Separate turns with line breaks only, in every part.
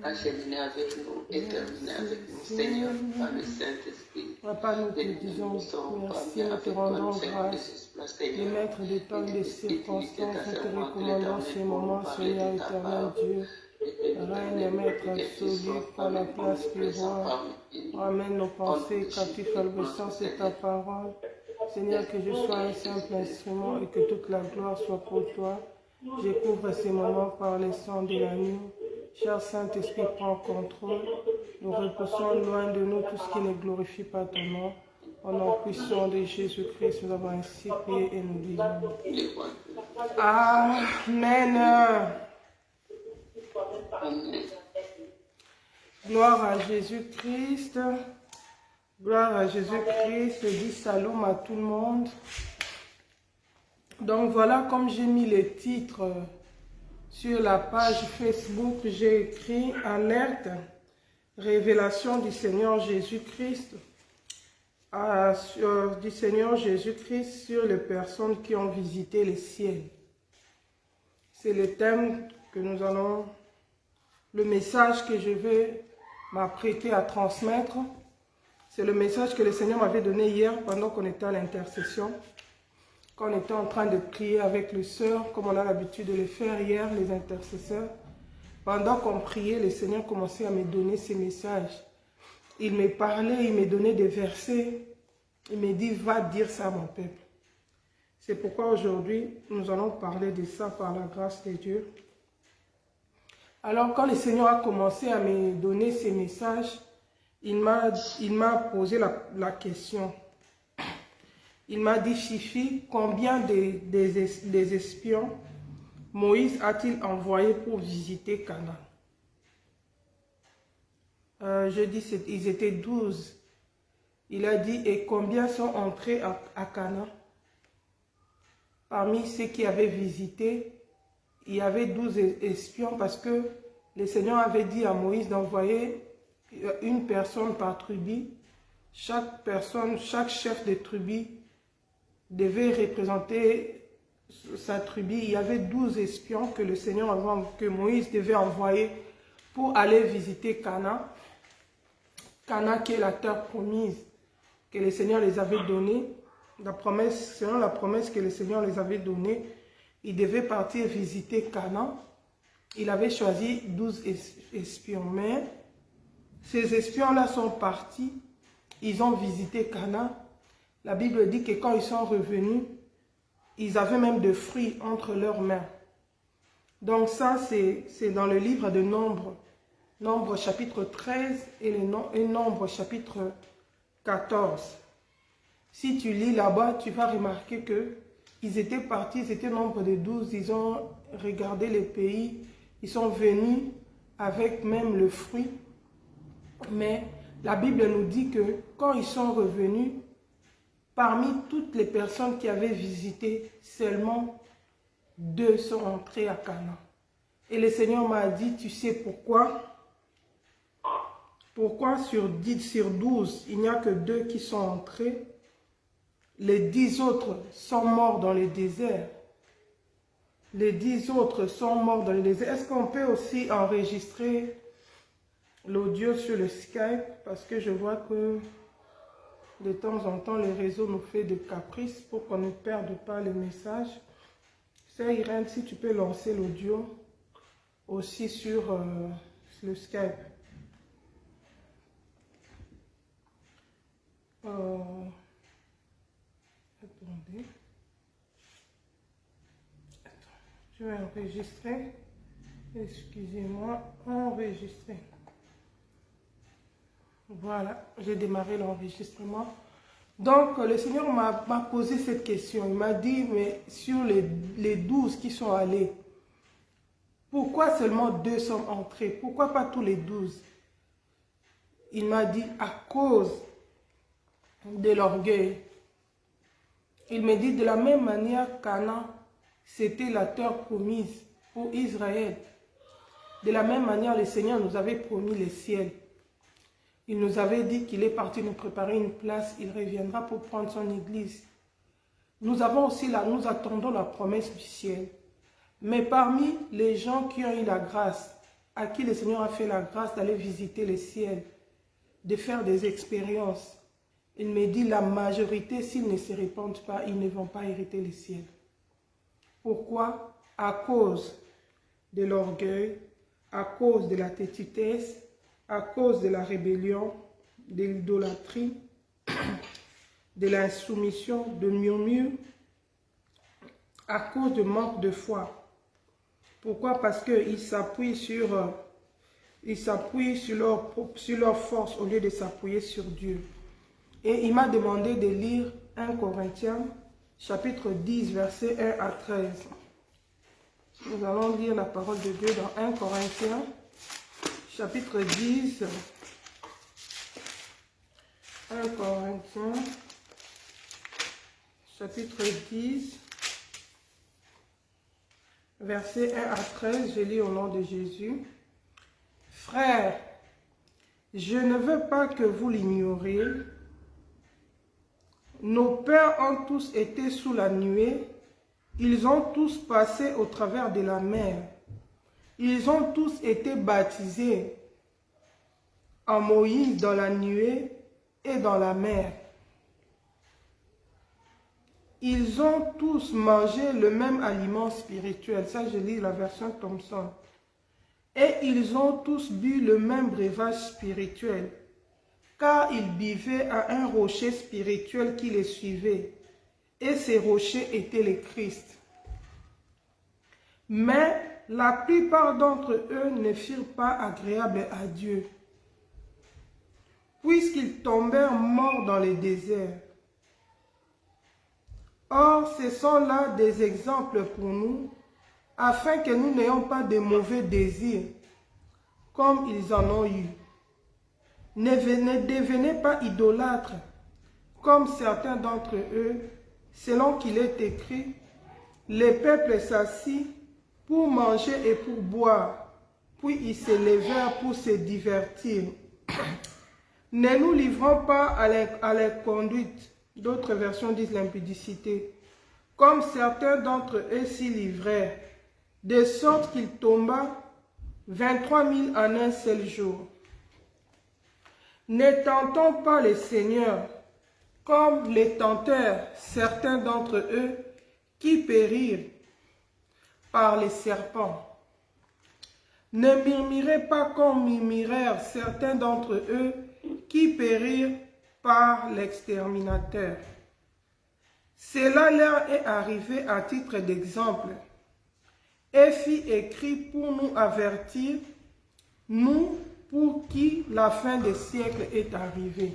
acheminer avec nous et terminer avec nous, Seigneur, par le Saint-Esprit.
Papa, nous te disons merci, nous te rendons grâce. Les maîtres des temps et des circonstances, nous te recommandons ces moments, Seigneur éternel Dieu. Règne, Maître absolu, prends la place du roi. Ramène nos pensées captives à l'obéissance de ta parole. Seigneur, que je sois un simple instrument et que toute la gloire soit pour toi. Je couvre ces moments par les sons de l'agneau. Cher Saint-Esprit, prends contrôle. Nous repoussons loin de nous tout ce qui ne glorifie pas ton nom. Au nom puissant de Jésus-Christ, nous avons ainsi prié et nous disons Amen. Gloire à Jésus-Christ. Gloire à Jésus-Christ. Dis salut à tout le monde. Donc voilà, comme j'ai mis les titres sur la page Facebook, j'ai écrit alerte, révélation du Seigneur Jésus-Christ, du Seigneur Jésus-Christ sur les personnes qui ont visité le ciel. C'est le thème que nous allons, le message que je vais m'apprêter à transmettre. C'est le message que le Seigneur m'avait donné hier pendant qu'on était à l'intercession. Quand on était en train de prier avec les sœurs, comme on a l'habitude de le faire hier, les intercesseurs. Pendant qu'on priait, le Seigneur commençait à me donner ces messages. Il me parlait, il me donnait des versets. Il me dit, va dire ça à mon peuple. C'est pourquoi aujourd'hui, nous allons parler de ça par la grâce de Dieu. Alors, quand le Seigneur a commencé à me donner ces messages, il m'a posé la question. Il m'a dit, Fifi, combien des espions Moïse a-t-il envoyé pour visiter Canaan? Je dis, ils étaient 12. Il a dit, et combien sont entrés à Canaan? Parmi ceux qui avaient visité, il y avait 12 espions parce que le Seigneur avait dit à Moïse d'envoyer une personne par tribu. Chaque personne, chaque chef de tribu devait représenter sa tribu. Il y avait 12 espions que le Seigneur que Moïse devait envoyer pour aller visiter Canaan. Canaan qui est la terre promise que le Seigneur les avait donnée. Selon la promesse que le Seigneur les avait donnée, ils devaient partir visiter Canaan. Il avait choisi 12 espions. Mais ces espions-là sont partis. Ils ont visité Canaan. La Bible dit que quand ils sont revenus, ils avaient même des fruits entre leurs mains. Donc ça, c'est dans le livre de Nombre. Nombre chapitre 13 et Nombre chapitre 14. Si tu lis là-bas, tu vas remarquer que ils étaient partis, ils étaient nombre de 12. Ils ont regardé les pays. Ils sont venus avec même le fruit. Mais la Bible nous dit que quand ils sont revenus, parmi toutes les personnes qui avaient visité, seulement 2 sont entrés à Canaan. Et le Seigneur m'a dit, tu sais pourquoi? Pourquoi sur 12, il n'y a que 2 qui sont entrés? Les 10 autres sont morts dans le désert. Les 10 autres sont morts dans le désert. Est-ce qu'on peut aussi enregistrer l'audio sur le Skype? Parce que je vois que de temps en temps, le réseau nous fait des caprices pour qu'on ne perde pas le message. C'est Irène, si tu peux lancer l'audio aussi sur le Skype. Attendez. Je vais enregistrer. Excusez-moi, enregistrer. Voilà, j'ai démarré l'enregistrement. Donc, le Seigneur m'a posé cette question. Il m'a dit, mais sur les 12 qui sont allés, pourquoi seulement 2 sont entrés? Pourquoi pas tous les 12? Il m'a dit, à cause de l'orgueil. Il me dit, de la même manière, Canaan, c'était la terre promise pour Israël. De la même manière, le Seigneur nous avait promis le ciel. Il nous avait dit qu'il est parti nous préparer une place. Il reviendra pour prendre son église. Nous avons aussi nous attendons la promesse du ciel. Mais parmi les gens qui ont eu la grâce à qui le Seigneur a fait la grâce d'aller visiter le ciel, de faire des expériences. Il me dit, la majorité, s'ils ne se répandent pas, ils ne vont pas hériter le ciel. Pourquoi? À cause de l'orgueil, à cause de la tétitesse, à cause de la rébellion, de l'idolâtrie, de l'insoumission, de murmure, à cause de manque de foi. Pourquoi? Parce qu'ils s'appuient sur leur force au lieu de s'appuyer sur Dieu. Et il m'a demandé de lire 1 Corinthiens, chapitre 10, versets 1 à 13. Nous allons lire la parole de Dieu dans 1 Corinthiens, chapitre 10. 1 Corinthiens, chapitre 10, versets 1 à 13. Je lis au nom de Jésus. Frères, je ne veux pas que vous l'ignoriez. Nos pères ont tous été sous la nuée. Ils ont tous passé au travers de la mer. Ils ont tous été baptisés en Moïse dans la nuée et dans la mer. Ils ont tous mangé le même aliment spirituel. Ça, je lis la version Thompson. Et ils ont tous bu le même breuvage spirituel, car ils buvaient à un rocher spirituel qui les suivait. Et ces rochers étaient les Christ. Mais la plupart d'entre eux ne furent pas agréables à Dieu, puisqu'ils tombèrent morts dans les déserts. Or, ce sont là des exemples pour nous, afin que nous n'ayons pas de mauvais désirs, comme ils en ont eu. Ne devenez pas idolâtres, comme certains d'entre eux, selon qu'il est écrit, les peuples s'assit pour manger et pour boire, puis ils se levèrent pour se divertir. Ne nous livrons pas à la conduite, d'autres versions disent l'impudicité, comme certains d'entre eux s'y livrèrent, de sorte qu'il tomba 23 000 en un seul jour. Ne tentons pas le Seigneur, comme les tenteurs, certains d'entre eux, qui périrent par les serpents. Ne murmurez pas comme murmurèrent certains d'entre eux, qui périrent par l'exterminateur. Cela leur est arrivé à titre d'exemple, et fit écrit pour nous avertir, nous pour qui la fin des siècles est arrivée.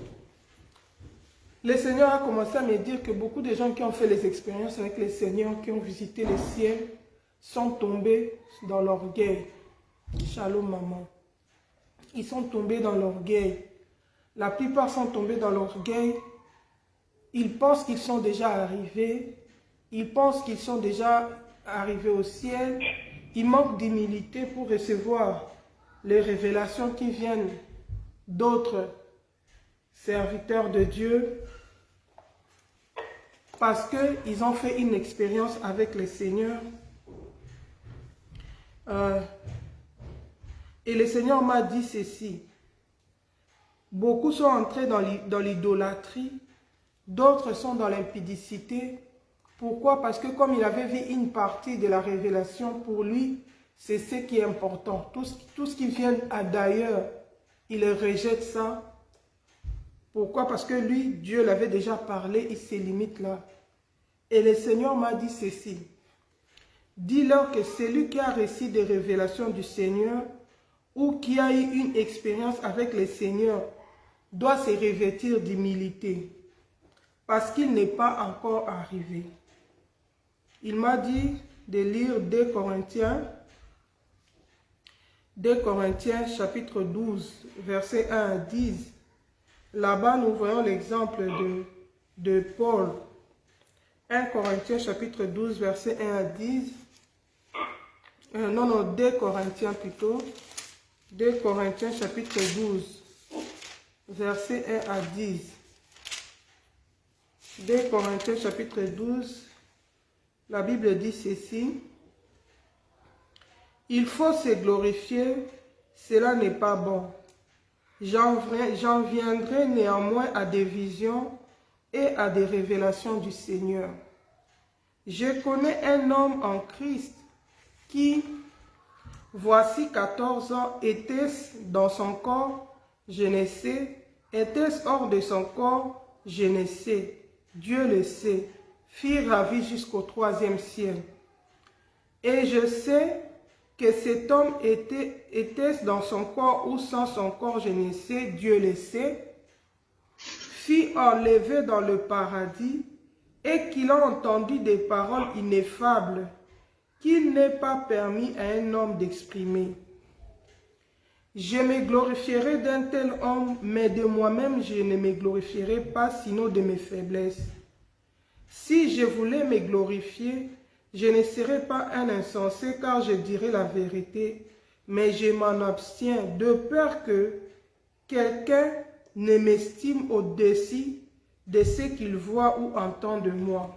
Le Seigneur a commencé à me dire que beaucoup de gens qui ont fait les expériences avec le Seigneur, qui ont visité le ciel, sont tombés dans l'orgueil. Shalom maman. Ils sont tombés dans l'orgueil. La plupart sont tombés dans l'orgueil. Ils pensent qu'ils sont déjà arrivés. Ils pensent qu'ils sont déjà arrivés au ciel. Ils manquent d'humilité pour recevoir les révélations qui viennent d'autres serviteurs de Dieu. Parce qu'ils ont fait une expérience avec le Seigneur. Et le Seigneur m'a dit ceci. Beaucoup sont entrés dans l'idolâtrie, d'autres sont dans l'impudicité. Pourquoi? Parce que comme il avait vu une partie de la révélation, pour lui, c'est ce qui est important. Tout ce qui vient d'ailleurs, il rejette ça. Pourquoi? Parce que lui, Dieu l'avait déjà parlé, il se limite là. Et le Seigneur m'a dit ceci. Dis-leur que celui qui a reçu des révélations du Seigneur ou qui a eu une expérience avec le Seigneur doit se revêtir d'humilité parce qu'il n'est pas encore arrivé. Il m'a dit de lire 2 Corinthiens chapitre 12, versets 1 à 10. Là-bas, nous voyons l'exemple de Paul. 1 Corinthiens chapitre 12, versets 1 à 10. 2 Corinthiens plutôt. 2 Corinthiens chapitre 12, versets 1 à 10. 2 Corinthiens chapitre 12, la Bible dit ceci. Il faut se glorifier cela n'est pas bon. J'en viendrai néanmoins à des visions et à des révélations du Seigneur. Je connais un homme en Christ qui, voici 14 ans, était-ce dans son corps, je ne sais, était-ce hors de son corps, je ne sais, Dieu le sait, fut ravi jusqu'au 3e ciel. Et je sais que cet homme était-ce dans son corps ou sans son corps, je ne sais, Dieu le sait, fut enlevé dans le paradis et qu'il a entendu des paroles ineffables qu'il n'est pas permis à un homme d'exprimer. Je me glorifierai d'un tel homme, mais de moi-même je ne me glorifierai pas, sinon de mes faiblesses. Si je voulais me glorifier, je ne serais pas un insensé, car je dirais la vérité, mais je m'en abstiens, de peur que quelqu'un ne m'estime au-dessus de ce qu'il voit ou entend de moi.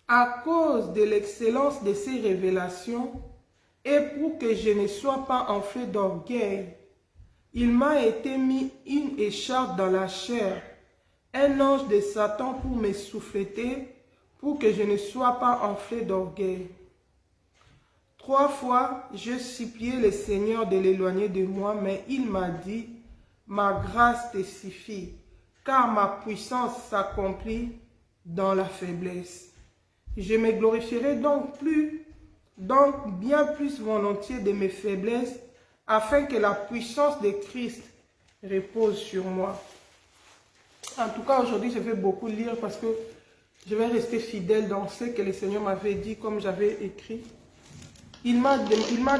À cause de l'excellence de ces révélations, et pour que je ne sois pas enflé d'orgueil, il m'a été mis une écharpe dans la chair, un ange de Satan pour me souffleter, pour que je ne sois pas enflé d'orgueil. 3 fois, je suppliai le Seigneur de l'éloigner de moi, mais il m'a dit, ma grâce te suffit, car ma puissance s'accomplit dans la faiblesse. Je me glorifierai donc bien plus volontiers de mes faiblesses, afin que la puissance de Christ repose sur moi. En tout cas, aujourd'hui, je vais beaucoup lire parce que je vais rester fidèle dans ce que le Seigneur m'avait dit, comme j'avais écrit. Il m'a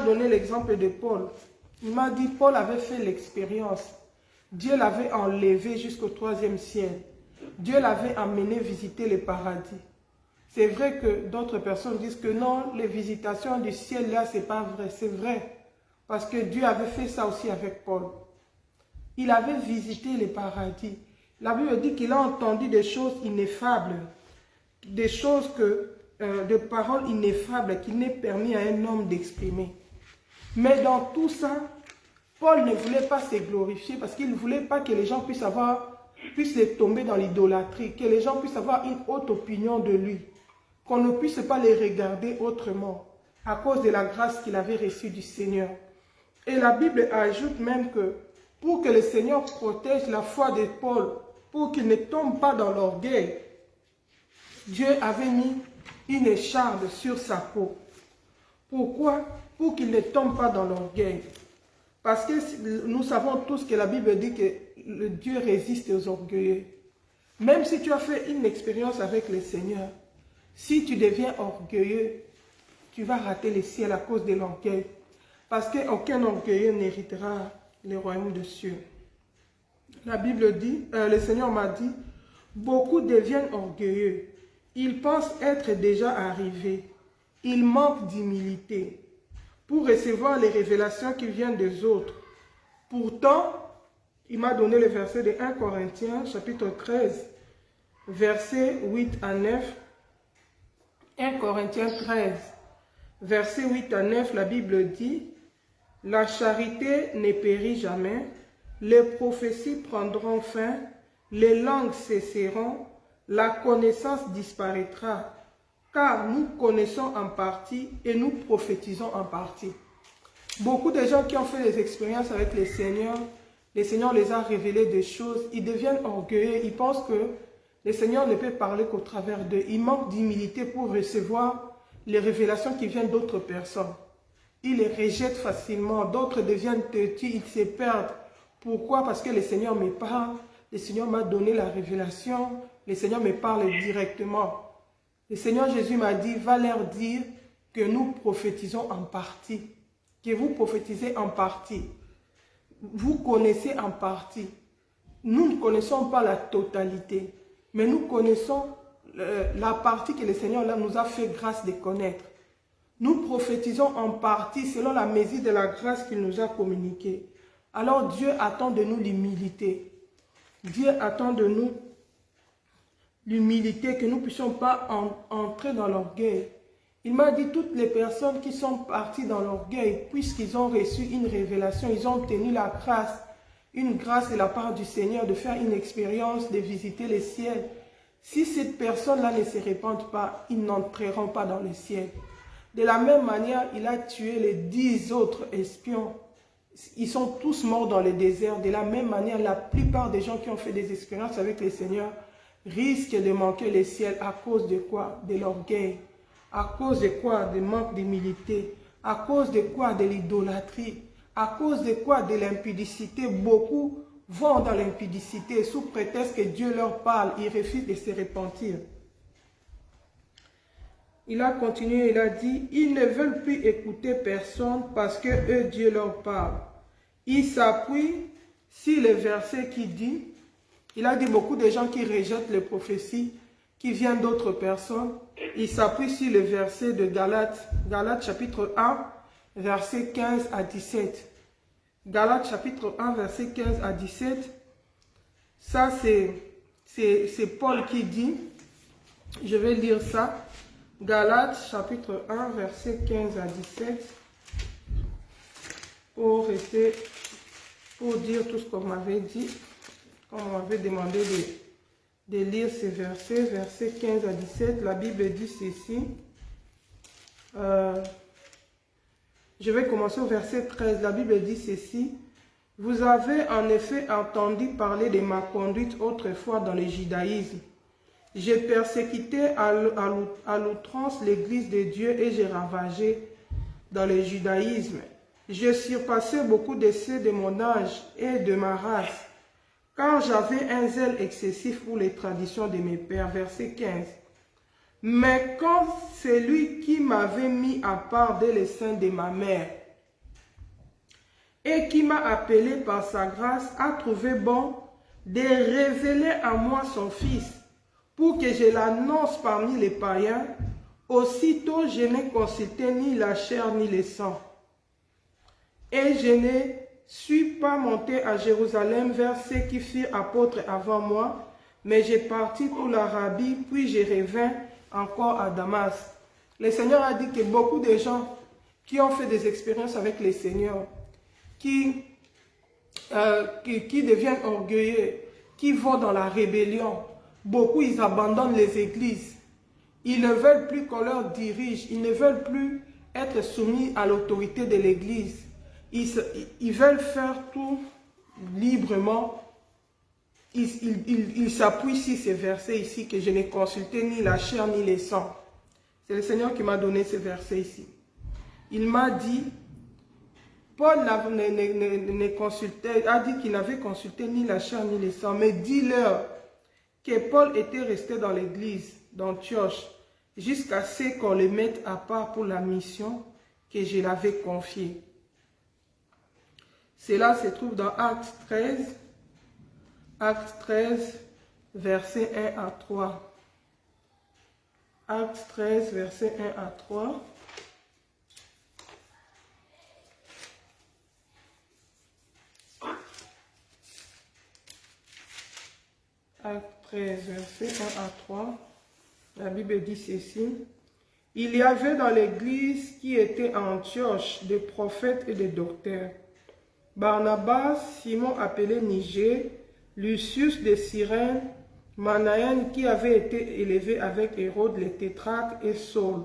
donné l'exemple de Paul. Il m'a dit, Paul avait fait l'expérience. Dieu l'avait enlevé jusqu'au 3e ciel. Dieu l'avait amené visiter le paradis. C'est vrai que d'autres personnes disent que non, les visitations du ciel là, c'est pas vrai. C'est vrai. Parce que Dieu avait fait ça aussi avec Paul. Il avait visité le paradis. La Bible dit qu'il a entendu des choses ineffables. Des choses des paroles ineffables qu'il n'est permis à un homme d'exprimer. Mais dans tout ça, Paul ne voulait pas se glorifier parce qu'il ne voulait pas que les gens puissent tomber dans l'idolâtrie, que les gens puissent avoir une haute opinion de lui, qu'on ne puisse pas les regarder autrement à cause de la grâce qu'il avait reçue du Seigneur. Et la Bible ajoute même que pour que le Seigneur protège la foi de Paul, pour qu'il ne tombe pas dans l'orgueil, Dieu avait mis une écharpe sur sa peau. Pourquoi? Pour qu'il ne tombe pas dans l'orgueil. Parce que nous savons tous que la Bible dit que le Dieu résiste aux orgueilleux. Même si tu as fait une expérience avec le Seigneur, si tu deviens orgueilleux, tu vas rater le ciel à cause de l'orgueil. Parce qu'aucun orgueilleux n'héritera le royaume de cieux. La Bible dit, le Seigneur m'a dit, beaucoup deviennent orgueilleux. Ils pensent être déjà arrivés. Ils manquent d'humilité pour recevoir les révélations qui viennent des autres. Pourtant, il m'a donné le verset de 1 Corinthiens, chapitre 13, versets 8 à 9. 1 Corinthiens 13, versets 8 à 9, la Bible dit, « La charité ne périt jamais, les prophéties prendront fin, les langues cesseront, la connaissance disparaîtra, car nous connaissons en partie et nous prophétisons en partie. » Beaucoup de gens qui ont fait des expériences avec le Seigneur les a révélés des choses, ils deviennent orgueilleux, ils pensent que le Seigneur ne peut parler qu'au travers d'eux. Ils manquent d'humilité pour recevoir les révélations qui viennent d'autres personnes. Ils les rejettent facilement, d'autres deviennent têtus, ils se perdent. Pourquoi? Parce que le Seigneur me parle, le Seigneur m'a donné la révélation, le Seigneur me parle directement. Le Seigneur Jésus m'a dit, va leur dire que nous prophétisons en partie, que vous prophétisez en partie. Vous connaissez en partie. Nous ne connaissons pas la totalité, mais nous connaissons la partie que le Seigneur là, nous a fait grâce de connaître. Nous prophétisons en partie selon la mesure de la grâce qu'il nous a communiquée. Alors Dieu attend de nous l'humilité. Dieu attend de nous l'humilité, que nous ne puissions pas entrer dans l'orgueil. Il m'a dit, toutes les personnes qui sont parties dans l'orgueil, puisqu'ils ont reçu une révélation, ils ont obtenu la grâce, une grâce de la part du Seigneur de faire une expérience, de visiter le ciel. Si cette personne-là ne se répand pas, ils n'entreront pas dans le ciel. De la même manière, il a tué les 10 autres espions. Ils sont tous morts dans le désert. De la même manière, la plupart des gens qui ont fait des expériences avec le Seigneur risquent de manquer le ciel à cause de quoi? De l'orgueil. À cause de quoi? De manque d'humilité. À cause de quoi? De l'idolâtrie. À cause de quoi? De l'impudicité. Beaucoup vont dans l'impudicité sous prétexte que Dieu leur parle. Ils refusent de se repentir. Il a continué, il a dit, ils ne veulent plus écouter personne parce que eux, Dieu leur parle. Il s'appuie sur le verset qui dit, il a dit beaucoup de gens qui rejettent les prophéties, qui viennent d'autres personnes. Il s'appuie sur le verset de Galates, Galates chapitre 1, verset 15 à 17. Galates chapitre 1, verset 15 à 17. Ça, c'est Paul qui dit, je vais lire ça. Galates chapitre 1, verset 15 à 17, pour dire tout ce qu'on m'avait dit, comme on m'avait demandé de lire ces versets, versets 15 à 17, la Bible dit ceci. Je vais commencer au verset 13, la Bible dit ceci. Vous avez en effet entendu parler de ma conduite autrefois dans le judaïsme. J'ai persécuté à l'outrance l'église de Dieu et j'ai ravagé dans le judaïsme. J'ai surpassé beaucoup de ceux de mon âge et de ma race, car j'avais un zèle excessif pour les traditions de mes pères. Verset 15. Mais quand celui qui m'avait mis à part dès le sein de ma mère et qui m'a appelé par sa grâce a trouvé bon de révéler à moi son Fils, pour que je l'annonce parmi les païens, aussitôt je n'ai consulté ni la chair ni le sang. Et je ne suis pas monté à Jérusalem vers ceux qui furent apôtres avant moi, mais j'ai parti pour l'Arabie, puis je revins encore à Damas. Le Seigneur a dit que beaucoup de gens qui ont fait des expériences avec le Seigneur, qui deviennent orgueilleux, qui vont dans la rébellion, beaucoup, ils abandonnent les églises. Ils ne veulent plus qu'on leur dirige. Ils ne veulent plus être soumis à l'autorité de l'église. Ils veulent faire tout librement. Ils s'appuient sur ces versets ici que je n'ai consulté ni la chair ni le sang. C'est le Seigneur qui m'a donné ces versets ici. Il m'a dit, Paul a dit qu'il n'avait consulté ni la chair ni le sang, mais dis-leur que Paul était resté dans l'église d'Antioche jusqu'à ce qu'on le mette à part pour la mission que je l'avais confiée. Cela se trouve dans Actes 13, versets 1 à 3. Actes 13, versets 1 à 3. Actes 13, versets 1 à 3. La Bible dit ceci. Il y avait dans l'église qui était à Antioche des prophètes et des docteurs. Barnabas, Simon appelé Niger, Lucius de Cyrène, Manaën qui avait été élevé avec Hérode le tétrarque et Saul.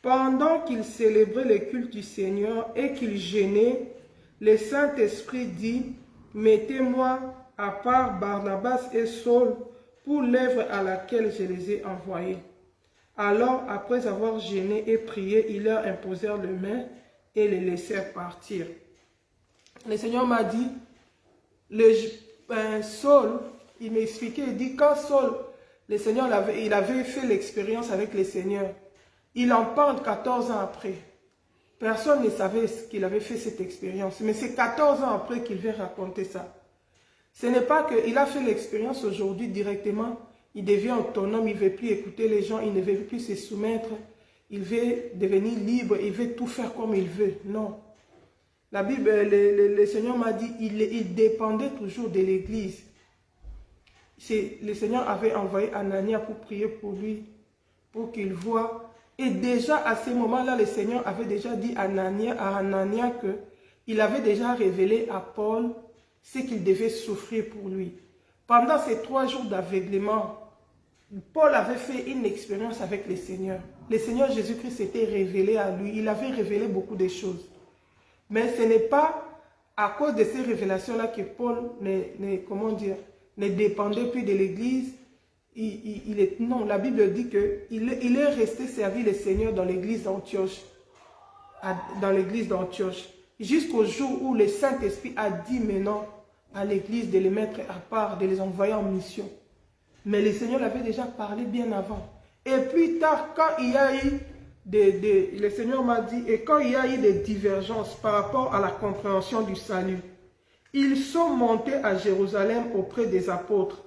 Pendant qu'ils célébraient le culte du Seigneur et qu'ils jeûnaient, le Saint-Esprit dit, « Mettez-moi à part Barnabas et Saul pour l'œuvre à laquelle je les ai envoyés. » Alors, après avoir jeûné et prié, ils leur imposèrent les mains et les laissèrent partir. Le Seigneur m'a dit, Saul, il m'expliquait, il dit, quand Saul, le Seigneur, il avait fait l'expérience avec le Seigneur, il en parle 14 ans après. Personne ne savait qu'il avait fait cette expérience, mais c'est 14 ans après qu'il vient raconter ça. Ce n'est pas qu'il a fait l'expérience aujourd'hui directement, il devient autonome, il ne veut plus écouter les gens, il ne veut plus se soumettre, il veut devenir libre, il veut tout faire comme il veut. Non. La Bible, le Seigneur m'a dit, il dépendait toujours de l'église. Le Seigneur avait envoyé Anania pour prier pour lui, pour qu'il voie Et déjà à ce moment-là, le Seigneur avait déjà dit à Anania qu'il avait déjà révélé à Paul ce qu'il devait souffrir pour lui. Pendant ces 3 jours d'aveuglement, Paul avait fait une expérience avec le Seigneur. Le Seigneur Jésus-Christ s'était révélé à lui. Il avait révélé beaucoup de choses. Mais ce n'est pas à cause de ces révélations-là que Paul ne dépendait plus de l'Église. Non, la Bible dit qu'il est resté servir le Seigneur dans l'église d'Antioche. Jusqu'au jour où le Saint-Esprit a dit maintenant à l'église de les mettre à part, de les envoyer en mission. Mais le Seigneur l'avait déjà parlé bien avant. Et plus tard, quand il y a eu le Seigneur m'a dit, et quand il y a eu des divergences par rapport à la compréhension du salut, ils sont montés à Jérusalem auprès des apôtres.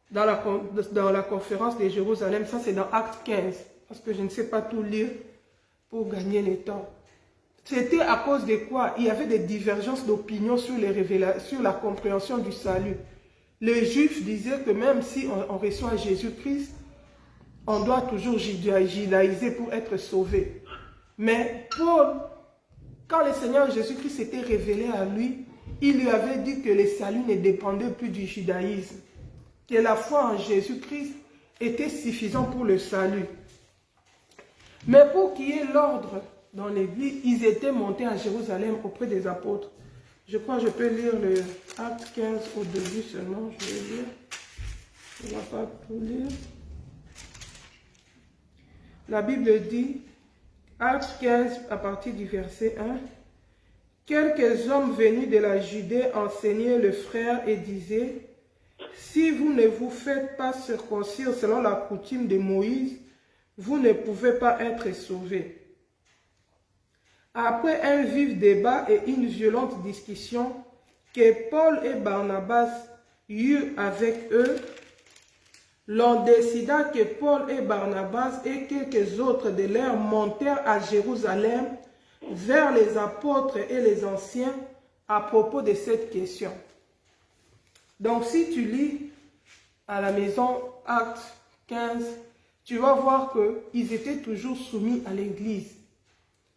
Dans la conférence de Jérusalem, ça c'est dans Acte 15, parce que je ne sais pas tout lire pour gagner le temps. C'était à cause de quoi? Il y avait des divergences d'opinion sur la compréhension du salut. Les Juifs disaient que même si on reçoit Jésus-Christ, on doit toujours judaïser pour être sauvé. Mais Paul, quand le Seigneur Jésus-Christ s'était révélé à lui, il lui avait dit que le salut ne dépendait plus du judaïsme, que la foi en Jésus-Christ était suffisant pour le salut. Mais pour qu'il y ait l'ordre dans l'église, ils étaient montés à Jérusalem auprès des apôtres. Je crois que je peux lire le Acte 15 au début seulement. Je vais lire. On ne va pas tout lire. La Bible dit, Acte 15 à partir du verset 1, « Quelques hommes venus de la Judée enseignaient le frère et disaient, « Si vous ne vous faites pas circoncire selon la coutume de Moïse, vous ne pouvez pas être sauvés. » Après un vif débat et une violente discussion que Paul et Barnabas eurent avec eux, l'on décida que Paul et Barnabas et quelques autres de leurs montèrent à Jérusalem vers les apôtres et les anciens à propos de cette question. Donc si tu lis à la maison Acte 15, tu vas voir qu'ils étaient toujours soumis à l'Église.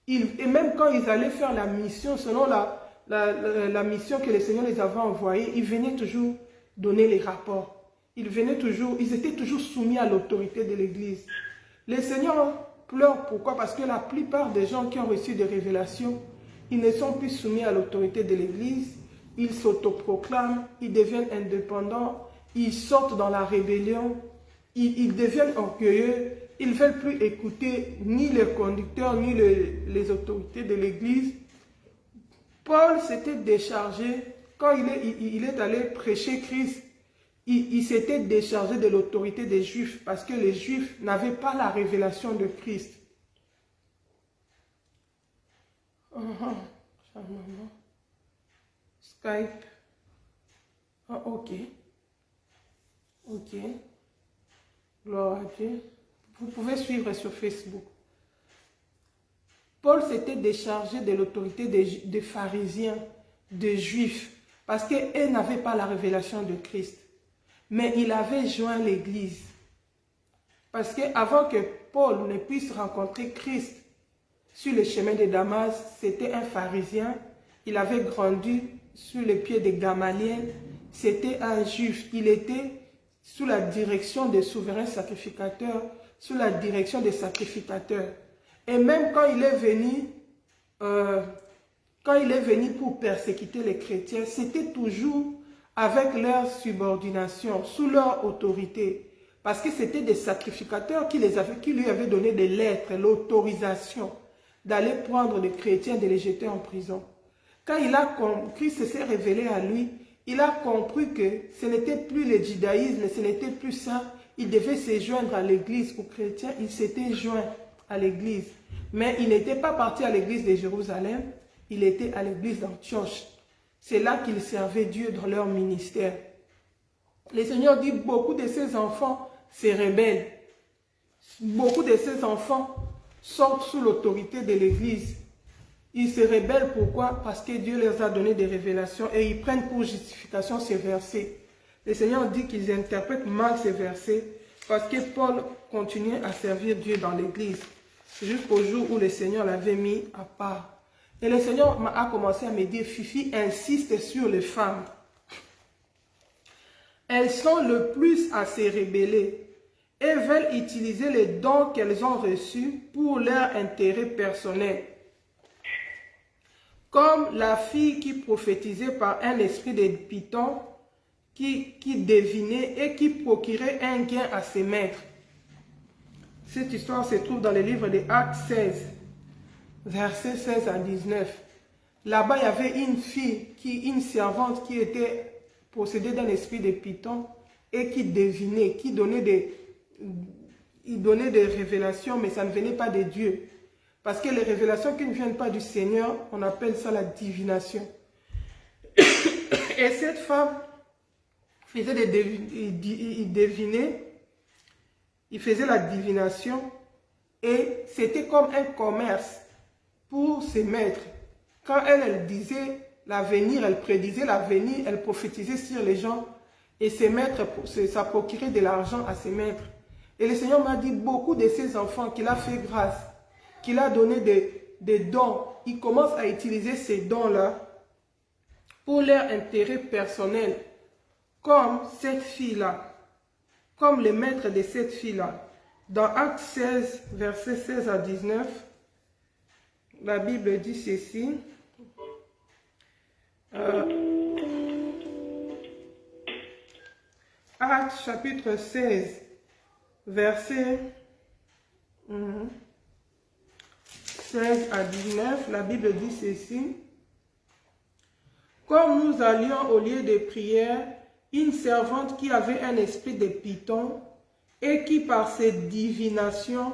Et même quand ils allaient faire la mission, selon la mission que le Seigneur les avait envoyée, ils venaient toujours donner les rapports. Ils étaient toujours soumis à l'autorité de l'Église. Le Seigneur pleure, pourquoi? Parce que la plupart des gens qui ont reçu des révélations, ils ne sont plus soumis à l'autorité de l'Église, ils s'autoproclament, ils deviennent indépendants, ils sortent dans la rébellion, ils deviennent orgueilleux, ils ne veulent plus écouter ni les conducteurs, ni les autorités de l'Église. Paul s'était déchargé, quand il est allé prêcher Christ, il s'était déchargé de l'autorité des Juifs, parce que les Juifs n'avaient pas la révélation de Christ. Skype. Ok. Gloire à Dieu. Vous pouvez suivre sur Facebook. Paul s'était déchargé de l'autorité des pharisiens, des Juifs, parce qu'ils n'avaient pas la révélation de Christ. Mais il avait joint l'Église. Parce qu'avant que Paul ne puisse rencontrer Christ sur le chemin de Damas, c'était un pharisien. Il avait grandi sous les pieds de Gamaliel. C'était un juif. Il était sous la direction des souverains sacrificateurs, sous la direction des sacrificateurs. Et même quand il est venu pour persécuter les chrétiens, c'était toujours avec leur subordination, sous leur autorité. Parce que c'était des sacrificateurs qui lui avaient donné des lettres, l'autorisation d'aller prendre les chrétiens et de les jeter en prison. Quand Christ s'est révélé à lui, il a compris que ce n'était plus le judaïsme, ce n'était plus ça. Il devait se joindre à l'église, aux chrétiens. Il s'était joint à l'église. Mais il n'était pas parti à l'église de Jérusalem, il était à l'église d'Antioche. C'est là qu'ils servaient Dieu dans leur ministère. Le Seigneur dit, beaucoup de ses enfants se rebellent. Beaucoup de ses enfants sortent sous l'autorité de l'église. Ils se rebellent, pourquoi? Parce que Dieu leur a donné des révélations et ils prennent pour justification ces versets. Le Seigneur dit qu'ils interprètent mal ces versets parce que Paul continuer à servir Dieu dans l'église jusqu'au jour où le Seigneur l'avait mis à part. Et le Seigneur a commencé à me dire, Fifi, insiste sur les femmes. Elles sont le plus à se rebeller et veulent utiliser les dons qu'elles ont reçus pour leur intérêt personnel. Comme la fille qui prophétisait par un esprit de python, qui devinait et qui procurait un gain à ses maîtres. Cette histoire se trouve dans le livre des Actes 16, versets 16 à 19. Là-bas, il y avait une fille, une servante qui était possédée d'un esprit de python et qui devinait, qui donnait des révélations, mais ça ne venait pas de Dieu. Parce que les révélations qui ne viennent pas du Seigneur, on appelle ça la divination. Et cette femme faisait il devinait, il faisait la divination et c'était comme un commerce pour ses maîtres. Quand elle disait l'avenir, elle prédisait l'avenir, elle prophétisait sur les gens et ses maîtres, ça procurait de l'argent à ses maîtres. Et le Seigneur m'a dit, beaucoup de ses enfants qu'il a fait grâce, qu'il a donné des dons, ils commencent à utiliser ces dons-là pour leur intérêt personnel, comme cette fille-là, comme les maîtres de cette fille-là. Dans Actes 16, versets 16 à 19, la Bible dit ceci. Actes chapitre 16, verset 16 à 19, la Bible dit ceci. Comme nous allions au lieu de prière, une servante qui avait un esprit de python et qui par ses divinations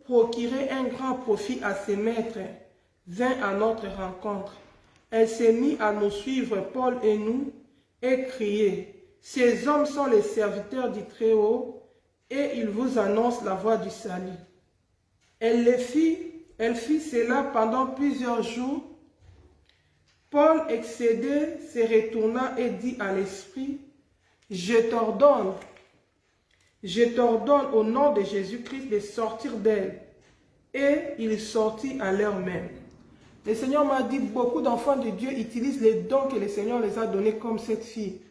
procurait un grand profit à ses maîtres, vint à notre rencontre. Elle s'est mise à nous suivre, Paul et nous, et criait, « Ces hommes sont les serviteurs du Très-Haut, et ils vous annoncent la voie du salut. » Elle fit cela pendant plusieurs jours. Paul, excédé, se retourna et dit à l'esprit, « Je t'ordonne au nom de Jésus-Christ de sortir d'elle. » Et il sortit à l'heure même. Le Seigneur m'a dit, beaucoup d'enfants de Dieu utilisent les dons que le Seigneur les a donnés comme cette fille.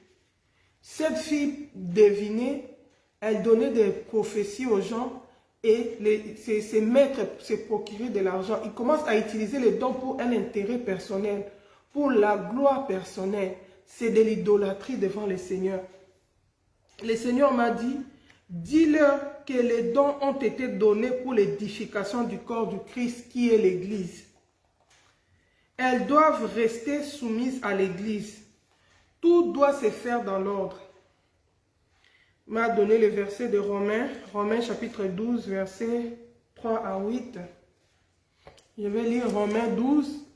Cette fille devinait, elle donnait des prophéties aux gens et ses maîtres se procuraient de l'argent. Ils commencent à utiliser les dons pour un intérêt personnel, pour la gloire personnelle. C'est de l'idolâtrie devant le Seigneur. Le Seigneur m'a dit, dis-leur que les dons ont été donnés pour l'édification du corps du Christ qui est l'Église. Elles doivent rester soumises à l'Église. Tout doit se faire dans l'ordre. M'a donné le verset de Romains chapitre 12, versets 3 à 8. Je vais lire Romains 12,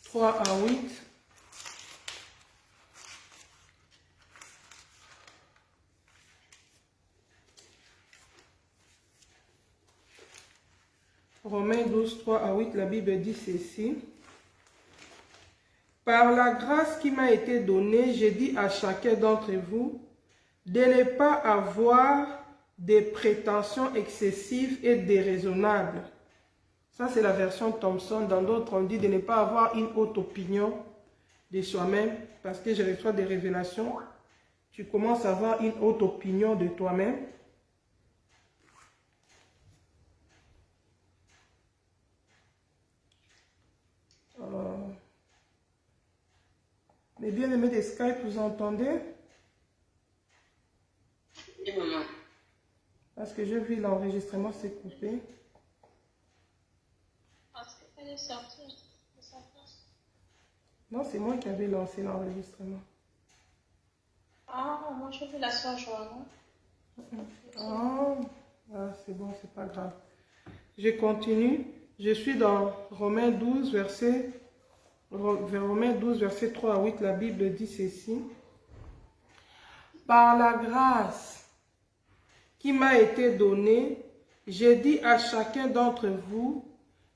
3 à 8. Romains 12, 3 à 8, la Bible dit ceci. Par la grâce qui m'a été donnée, j'ai dit à chacun d'entre vous de ne pas avoir des prétentions excessives et déraisonnables. Ça, c'est la version Thompson. Dans d'autres, on dit de ne pas avoir une haute opinion de soi-même, parce que je reçois des révélations. Tu commences à avoir une haute opinion de toi-même. Les bien-aimés de Skype, vous entendez?
Oui, maman.
Parce que je vis l'enregistrement s'est coupé.
Parce qu'elle est sortie de sa place.
Non, c'est moi qui avais lancé l'enregistrement.
Ah, moi je vais la soeur Joanne.
C'est bon, c'est pas grave. Je continue. Je suis dans Romains 12, verset 3 à 8. La Bible dit ceci. Par la grâce qui m'a été donnée, j'ai dit à chacun d'entre vous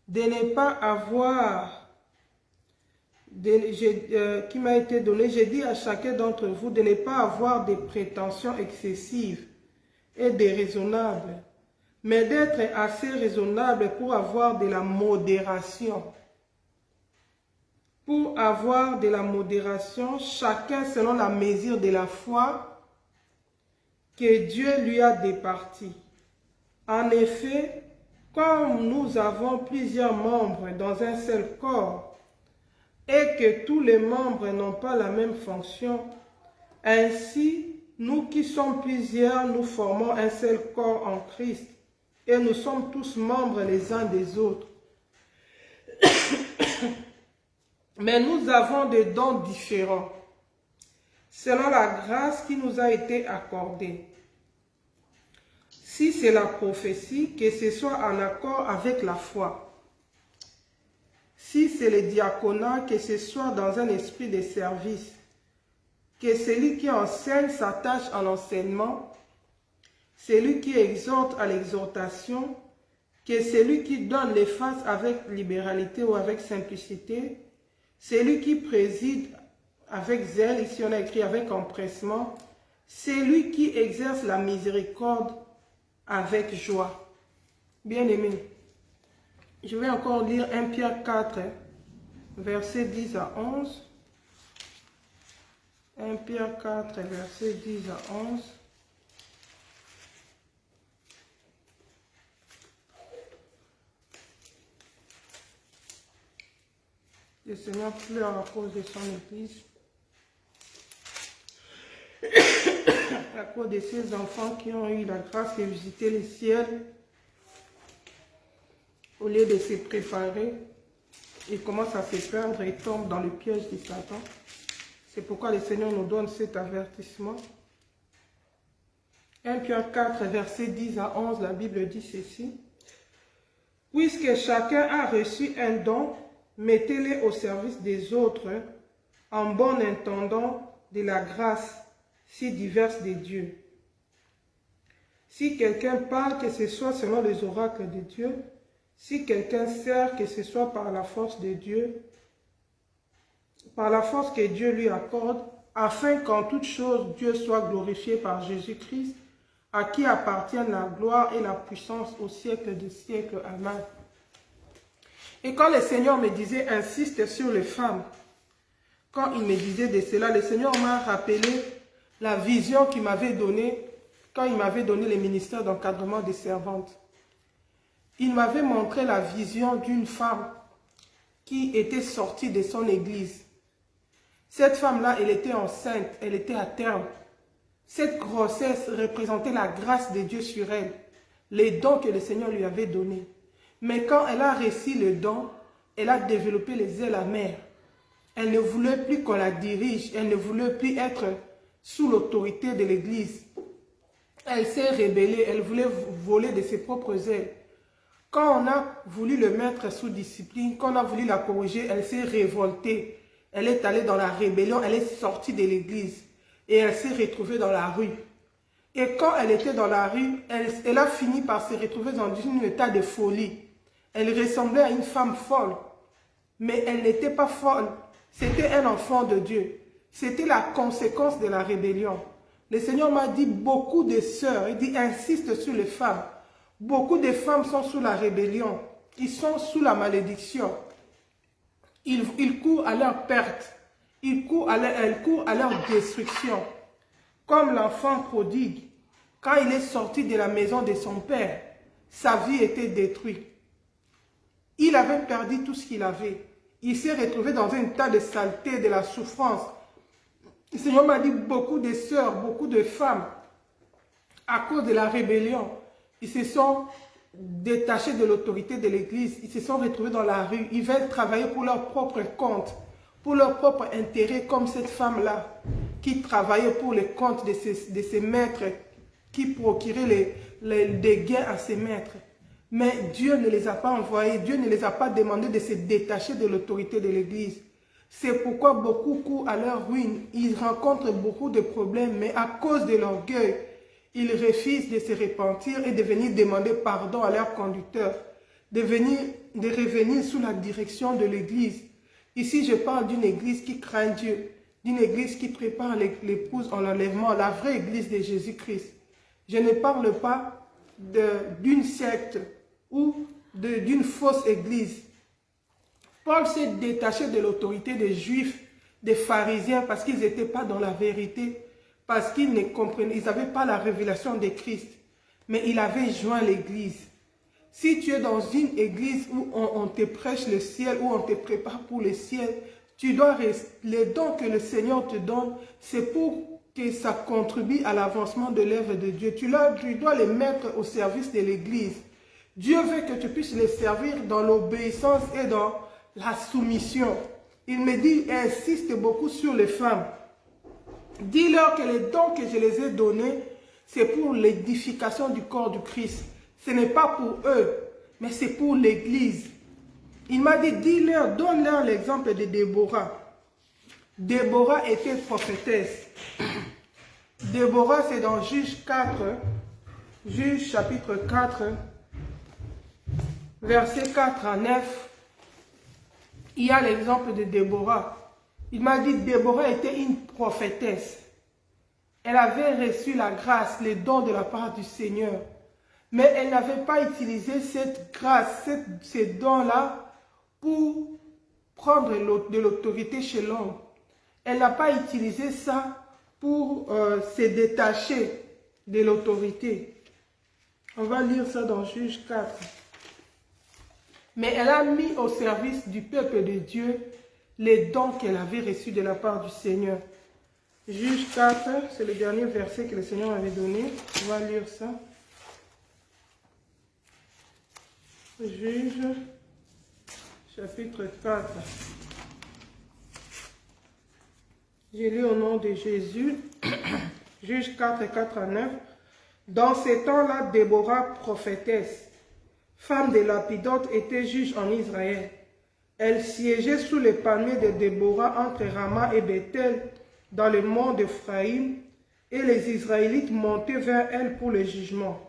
de ne pas avoir qui m'a été donné, j'ai dit à chacun d'entre vous de ne pas avoir des prétentions excessives et déraisonnable, mais d'être assez raisonnable pour avoir de la modération. Pour avoir de la modération, chacun selon la mesure de la foi que Dieu lui a départie. En effet, comme nous avons plusieurs membres dans un seul corps, et que tous les membres n'ont pas la même fonction, ainsi, nous qui sommes plusieurs, nous formons un seul corps en Christ, et nous sommes tous membres les uns des autres. Mais nous avons des dons différents, selon la grâce qui nous a été accordée. Si c'est la prophétie, que ce soit en accord avec la foi. Si c'est le diaconat, que ce soit dans un esprit de service. Que celui qui enseigne s'attache à l'enseignement. Celui qui exhorte à l'exhortation. Que celui qui donne les faces avec libéralité ou avec simplicité. Celui qui préside avec zèle, ici on a écrit avec empressement. Celui qui exerce la miséricorde avec joie. Bien-aimés, je vais encore lire 1 Pierre 4, versets 10 à 11. 1 Pierre 4, versets 10 à 11. Le Seigneur pleure à cause de son Église. À cause de ces enfants qui ont eu la grâce de visiter le ciel, au lieu de se préparer, ils commencent à se perdre et tombent dans le piège de Satan. C'est pourquoi le Seigneur nous donne cet avertissement. 1 Pierre 4, versets 10 à 11, la Bible dit ceci. « Puisque chacun a reçu un don, mettez-les au service des autres, en bon intendant de la grâce si diverse de Dieu. Si quelqu'un parle, que ce soit selon les oracles de Dieu, si quelqu'un sert, que ce soit par la force de Dieu, par la force que Dieu lui accorde, afin qu'en toute chose Dieu soit glorifié par Jésus-Christ, à qui appartiennent la gloire et la puissance au siècle des siècles. Amen. » Et quand le Seigneur me disait, insiste sur les femmes, quand il me disait de cela, le Seigneur m'a rappelé la vision qu'il m'avait donnée quand il m'avait donné le ministère d'encadrement des servantes. Il m'avait montré la vision d'une femme qui était sortie de son église. Cette femme-là, elle était enceinte, elle était à terme. Cette grossesse représentait la grâce de Dieu sur elle, les dons que le Seigneur lui avait donnés. Mais quand elle a reçu le don, elle a développé les ailes amères. Elle ne voulait plus qu'on la dirige, elle ne voulait plus être sous l'autorité de l'église. Elle s'est rébellée, elle voulait voler de ses propres ailes. Quand on a voulu le mettre sous discipline, quand on a voulu la corriger, elle s'est révoltée. Elle est allée dans la rébellion, elle est sortie de l'église et elle s'est retrouvée dans la rue. Et quand elle était dans la rue, elle a fini par se retrouver dans un état de folie. Elle ressemblait à une femme folle, mais elle n'était pas folle. C'était un enfant de Dieu. C'était la conséquence de la rébellion. Le Seigneur m'a dit, beaucoup de sœurs, il dit, insiste sur les femmes. Beaucoup de femmes sont sous la rébellion. Ils sont sous la malédiction. Ils courent à leur perte. Elles courent à leur destruction. Comme l'enfant prodigue, quand il est sorti de la maison de son père, sa vie était détruite. Il avait perdu tout ce qu'il avait. Il s'est retrouvé dans un état de saleté, de la souffrance. Le Seigneur m'a dit, beaucoup de sœurs, beaucoup de femmes, à cause de la rébellion, ils se sont détachés de l'autorité de l'église. Ils se sont retrouvés dans la rue. Ils veulent travailler pour leur propre compte, pour leur propre intérêt, comme cette femme-là, qui travaillait pour le compte de ses maîtres, qui procurait des gains à ses maîtres. Mais Dieu ne les a pas envoyés, Dieu ne les a pas demandé de se détacher de l'autorité de l'église. C'est pourquoi beaucoup courent à leur ruine. Ils rencontrent beaucoup de problèmes, mais à cause de l'orgueil, ils refusent de se repentir et de venir demander pardon à leur conducteur, de revenir sous la direction de l'église. Ici, je parle d'une église qui craint Dieu, d'une église qui prépare l'épouse en enlèvement, la vraie église de Jésus-Christ. Je ne parle pas d'une secte ou d'une fausse église. Paul s'est détaché de l'autorité des Juifs, des pharisiens, parce qu'ils n'étaient pas dans la vérité, parce qu'ils ne comprenaient, ils n'avaient pas la révélation de Christ. Mais il avait joint l'église. Si tu es dans une église où on te prêche le ciel, où on te prépare pour le ciel, tu dois rester. Les dons que le Seigneur te donne, c'est pour que ça contribue à l'avancement de l'œuvre de Dieu. Tu dois les mettre au service de l'église. Dieu veut que tu puisses les servir dans l'obéissance et dans la soumission. Il me dit, il insiste beaucoup sur les femmes. Dis-leur que les dons que je les ai donnés, c'est pour l'édification du corps du Christ. Ce n'est pas pour eux, mais c'est pour l'église. Il m'a dit, dis-leur, donne-leur l'exemple de Déborah. Déborah était prophétesse. Déborah, c'est dans Juge 4, Juge chapitre 4, verset 4 à 9. Il y a l'exemple de Déborah. Il m'a dit, Déborah était une prophétesse. Elle avait reçu la grâce, les dons de la part du Seigneur. Mais elle n'avait pas utilisé cette grâce, ces dons-là, pour prendre de l'autorité chez l'homme. Elle n'a pas utilisé ça pour se détacher de l'autorité. On va lire ça dans Juge 4. Mais elle a mis au service du peuple de Dieu les dons qu'elle avait reçus de la part du Seigneur. Juge 4, c'est le dernier verset que le Seigneur avait donné. On va lire ça. Juge, chapitre 4. J'ai lu au nom de Jésus. Juge 4, 4 à 9. Dans ces temps-là, Déborah, prophétesse, femme de Lapidote, était juge en Israël. Elle siégeait sous les palmiers de Déborah entre Rama et Bethel, dans le mont d'Ephraïm, et les Israélites montaient vers elle pour le jugement.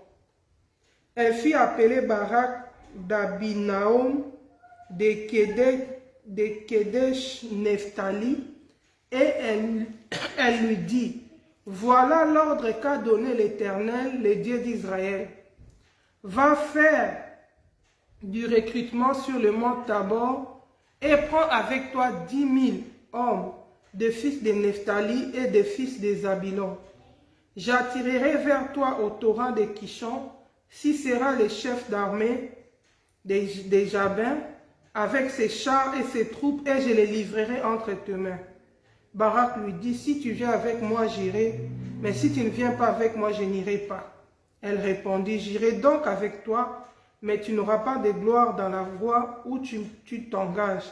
Elle fit appeler Barak d'Abinaom, de Kedesh Nephtali, et elle lui dit, voilà l'ordre qu'a donné l'Éternel, le Dieu d'Israël. Va faire du recrutement sur le mont Tabor et prends avec toi 10 000 hommes, des fils de Nephtali et des fils de Zabilon. J'attirerai vers toi au torrent de Kishon, Sisera le chef d'armée des Jabins, avec ses chars et ses troupes, et je les livrerai entre tes mains. Barak lui dit, si tu viens avec moi, j'irai, mais si tu ne viens pas avec moi, je n'irai pas. Elle répondit, j'irai donc avec toi, mais tu n'auras pas de gloire dans la voie où tu t'engages,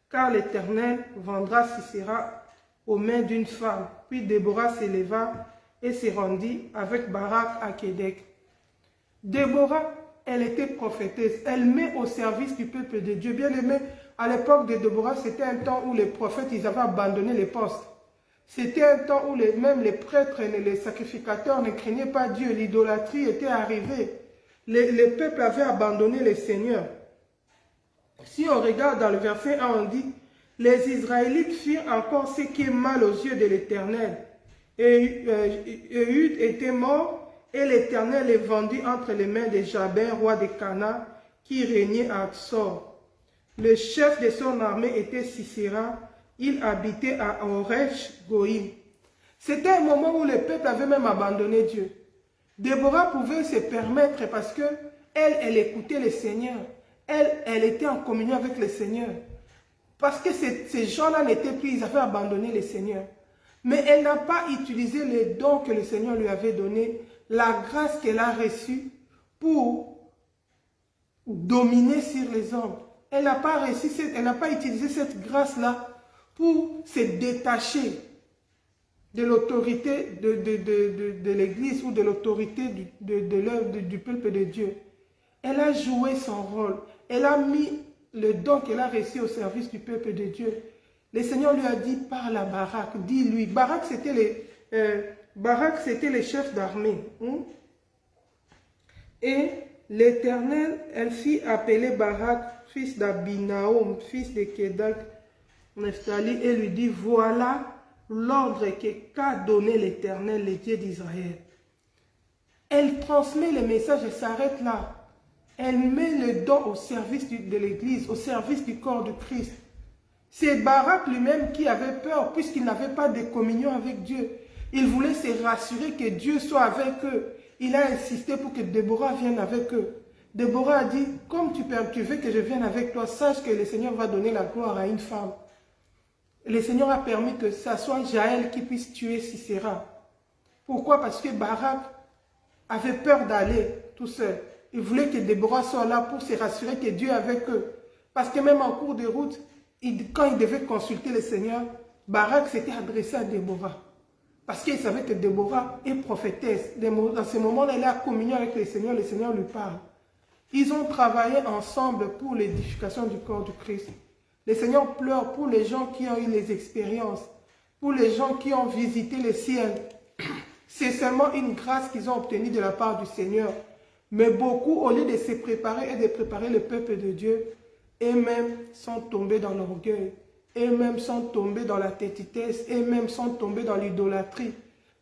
car l'Éternel vendra Sisera aux mains d'une femme. Puis Déborah s'éleva et se rendit avec Barak à Kédek. Déborah, elle était prophétesse, elle met au service du peuple de Dieu. Bien aimé, à l'époque de Déborah, c'était un temps où les prophètes, ils avaient abandonné les postes. C'était un temps où même les prêtres et les sacrificateurs ne craignaient pas Dieu. L'idolâtrie était arrivée. Le peuple avait abandonné le Seigneur. Si on regarde dans le verset 1, on dit, les Israélites firent encore ce qui est mal aux yeux de l'Éternel. Ehud était mort, et l'Éternel les vendit entre les mains de Jabin, roi de Cana, qui régnait à Tsor. Le chef de son armée était Sisera, il habitait à Oresh Goïm. C'était un moment où le peuple avait même abandonné Dieu. Déborah pouvait se permettre parce que elle écoutait le Seigneur. Elle était en communion avec le Seigneur. Parce que ces gens-là n'étaient plus, ils avaient abandonné le Seigneur. Mais elle n'a pas utilisé les dons que le Seigneur lui avait donnés, la grâce qu'elle a reçue pour dominer sur les hommes. Elle n'a pas utilisé cette grâce-là pour se détacher de l'autorité de l'Église ou de l'autorité de l'œuvre du peuple de Dieu. Elle a joué son rôle. Elle a mis le don qu'elle a reçu au service du peuple de Dieu. Le Seigneur lui a dit, parle à Barak, dis-lui. Barak, c'était les chefs d'armée. Et l'Éternel, elle fit appeler Barak, fils d'Abinaom, fils de Kedak, Nephtali, et lui dit, voilà l'ordre qu'a donné l'Éternel, le Dieu d'Israël. Elle transmet les messages et s'arrête là. Elle met le don au service de l'Église, au service du corps de Christ. C'est Barak lui-même qui avait peur puisqu'il n'avait pas de communion avec Dieu. Il voulait se rassurer que Dieu soit avec eux. Il a insisté pour que Déborah vienne avec eux. Déborah a dit, comme tu veux que je vienne avec toi, sache que le Seigneur va donner la gloire à une femme. Le Seigneur a permis que ce soit Jaël qui puisse tuer Sisera. Pourquoi? Parce que Barak avait peur d'aller tout seul. Il voulait que Déborah soit là pour se rassurer que Dieu est avec eux. Parce que même en cours de route, quand il devait consulter le Seigneur, Barak s'était adressé à Déborah. Parce qu'il savait que Déborah est prophétesse. Dans ce moment-là, elle est en communion avec le Seigneur lui parle. Ils ont travaillé ensemble pour l'édification du corps du Christ. Le Seigneur pleure pour les gens qui ont eu les expériences, pour les gens qui ont visité le ciel. C'est seulement une grâce qu'ils ont obtenue de la part du Seigneur. Mais beaucoup, au lieu de se préparer et de préparer le peuple de Dieu, eux-mêmes sont tombés dans l'orgueil, eux-mêmes sont tombés dans la tétitesse, eux-mêmes sont tombés dans l'idolâtrie.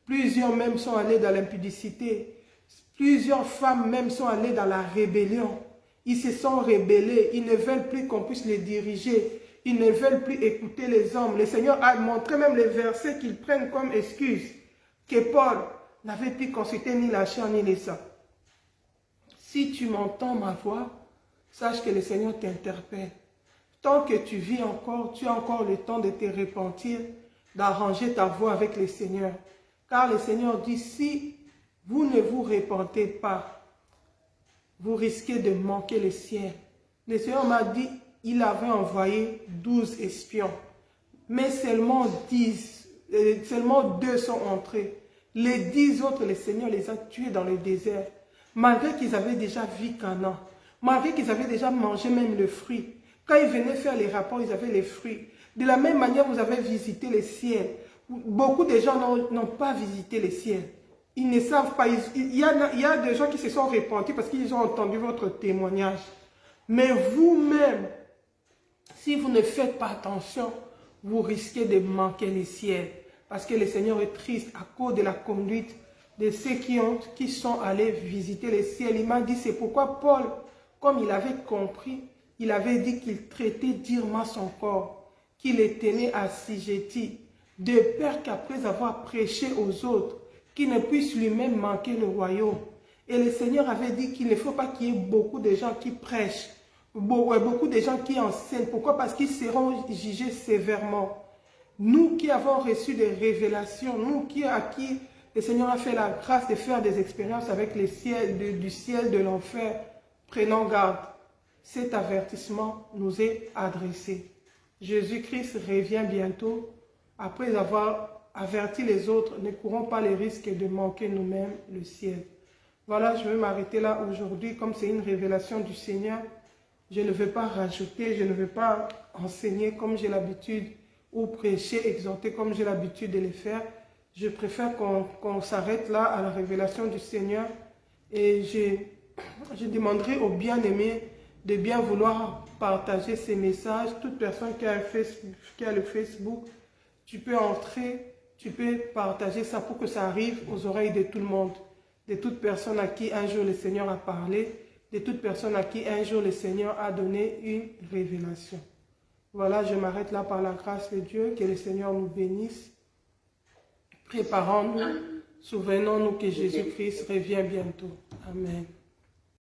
Plusieurs même sont allés dans l'impudicité. Plusieurs femmes même sont allées dans la rébellion. Ils se sont rébellés, ils ne veulent plus qu'on puisse les diriger. Ils ne veulent plus écouter les hommes. Le Seigneur a montré même les versets qu'ils prennent comme excuse que Paul n'avait pu consulter ni la chair ni les sang. Si tu m'entends ma voix, sache que le Seigneur t'interpelle. Tant que tu vis encore, tu as encore le temps de te repentir, d'arranger ta voix avec le Seigneur. Car le Seigneur dit, si vous ne vous repentez pas, vous risquez de manquer le ciel. Le Seigneur m'a dit, il avait envoyé 12 espions, mais seulement 2 sont entrés. Les 10 autres, le Seigneur les a tués dans le désert, malgré qu'ils avaient déjà vu Canaan, malgré qu'ils avaient déjà mangé même le fruit. Quand ils venaient faire les rapports, ils avaient les fruits. De la même manière, vous avez visité le ciel. Beaucoup de gens n'ont pas visité le ciel. Ils ne savent pas. Il y a des gens qui se sont repentis parce qu'ils ont entendu votre témoignage. Mais vous-même, si vous ne faites pas attention, vous risquez de manquer le ciel. Parce que le Seigneur est triste à cause de la conduite de ceux qui sont allés visiter le ciel. Il m'a dit, c'est pourquoi Paul, comme il avait compris, il avait dit qu'il traitait durement son corps, qu'il le tenait assujetti, de peur qu'après avoir prêché aux autres, qu'il ne puisse lui-même manquer le royaume. Et le Seigneur avait dit qu'il ne faut pas qu'il y ait beaucoup de gens qui prêchent, beaucoup de gens qui enseignent. Pourquoi? Parce qu'ils seront jugés sévèrement. Nous qui avons reçu des révélations, nous à qui le Seigneur a fait la grâce de faire des expériences avec le ciel, du ciel, de l'enfer, prenons garde. Cet avertissement nous est adressé. Jésus-Christ revient bientôt. Après avoir averti les autres, ne courons pas les risques de manquer nous-mêmes le ciel. Voilà, je vais m'arrêter là aujourd'hui. Comme c'est une révélation du Seigneur, je ne veux pas rajouter, je ne veux pas enseigner comme j'ai l'habitude ou prêcher, exhorter comme j'ai l'habitude de le faire. Je préfère qu'on s'arrête là à la révélation du Seigneur et je demanderai aux bien-aimés de bien vouloir partager ces messages. Toute personne qui a le Facebook, tu peux entrer, tu peux partager ça pour que ça arrive aux oreilles de tout le monde. De toute personne à qui un jour le Seigneur a parlé, de toute personne à qui un jour le Seigneur a donné une révélation. Voilà, je m'arrête là par la grâce de Dieu. Que le Seigneur nous bénisse. Préparons-nous, souvenons-nous que Jésus-Christ revient bientôt. Amen.